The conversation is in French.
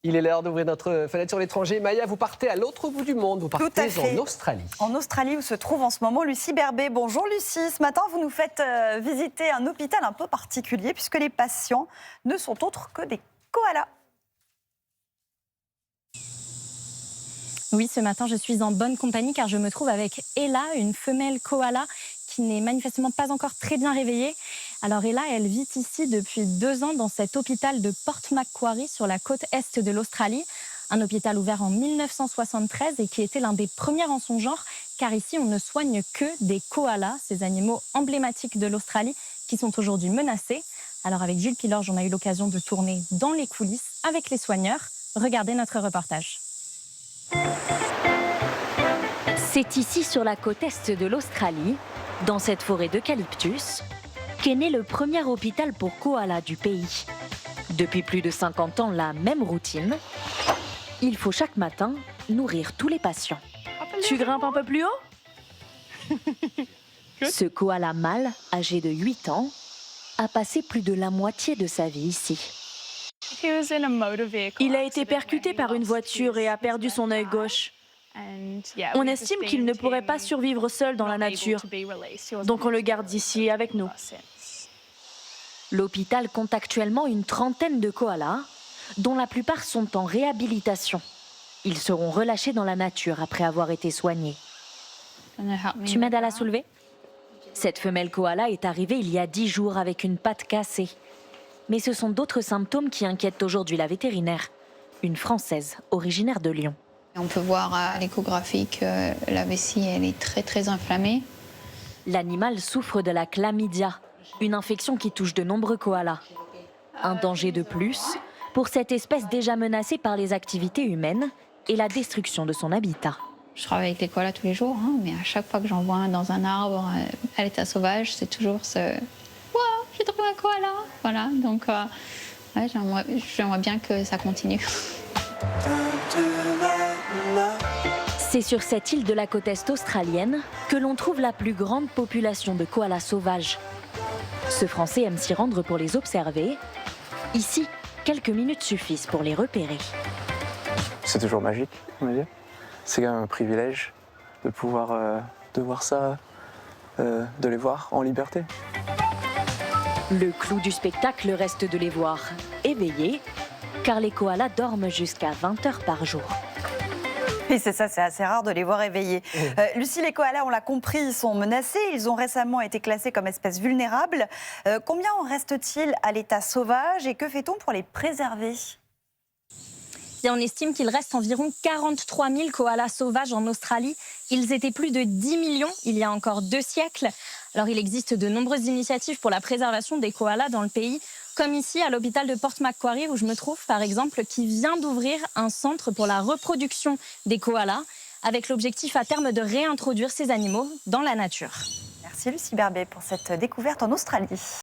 Il est l'heure d'ouvrir notre fenêtre sur l'étranger. Maya, vous partez à l'autre bout du monde, vous partez en Australie. En Australie où se trouve en ce moment Lucie Berbet. Bonjour Lucie, ce matin vous nous faites visiter un hôpital un peu particulier puisque les patients ne sont autres que des koalas. Oui, ce matin, je suis en bonne compagnie car je me trouve avec Ella, une femelle koala qui n'est manifestement pas encore très bien réveillée. Alors Ella, elle vit ici depuis 2 ans dans cet hôpital de Port Macquarie sur la côte est de l'Australie. Un hôpital ouvert en 1973 et qui était l'un des premiers en son genre car ici, on ne soigne que des koalas, ces animaux emblématiques de l'Australie qui sont aujourd'hui menacés. Alors avec Jules Pilorge, on a eu l'occasion de tourner dans les coulisses avec les soigneurs. Regardez notre reportage. C'est ici, sur la côte est de l'Australie, dans cette forêt d'eucalyptus, qu'est né le premier hôpital pour koalas du pays. Depuis plus de 50 ans, la même routine. Il faut chaque matin nourrir tous les patients. Tu grimpes un peu plus haut? Ce koala mâle, âgé de 8 ans, a passé plus de la moitié de sa vie ici. Il a été percuté par une voiture et a perdu son œil gauche. On estime qu'il ne pourrait pas survivre seul dans la nature, donc on le garde ici avec nous. L'hôpital compte actuellement une trentaine de koalas, dont la plupart sont en réhabilitation. Ils seront relâchés dans la nature après avoir été soignés. Tu m'aides à la soulever? Cette femelle koala est arrivée il y a 10 jours avec une patte cassée. Mais ce sont d'autres symptômes qui inquiètent aujourd'hui la vétérinaire, une Française originaire de Lyon. On peut voir à l'échographie que la vessie elle est très inflammée. L'animal souffre de la chlamydia, une infection qui touche de nombreux koalas. Un danger de plus pour cette espèce déjà menacée par les activités humaines et la destruction de son habitat. Je travaille avec les koalas tous les jours, mais à chaque fois que j'en vois un dans un arbre à l'état sauvage, c'est toujours ce « Waouh, j'ai trouvé un koala !» Voilà, donc ouais, j'aimerais bien que ça continue. C'est sur cette île de la côte est australienne que l'on trouve la plus grande population de koalas sauvages. Ce Français aime s'y rendre pour les observer. Ici, quelques minutes suffisent pour les repérer. C'est toujours magique, on va dire. C'est quand même un privilège de pouvoir de voir ça, de les voir en liberté. Le clou du spectacle reste de les voir éveillés, car les koalas dorment jusqu'à 20 heures par jour. Oui, c'est ça, c'est assez rare de les voir éveillés. Lucie, les koalas, on l'a compris, ils sont menacés. Ils ont récemment été classés comme espèces vulnérables. Combien en reste-t-il à l'état sauvage et que fait-on pour les préserver ? Et on estime qu'il reste environ 43 000 koalas sauvages en Australie. Ils étaient plus de 10 millions il y a encore 2 siècles. Alors il existe de nombreuses initiatives pour la préservation des koalas dans le pays, comme ici à l'hôpital de Port Macquarie où je me trouve par exemple, qui vient d'ouvrir un centre pour la reproduction des koalas, avec l'objectif à terme de réintroduire ces animaux dans la nature. Merci Lucie Berbet pour cette découverte en Australie.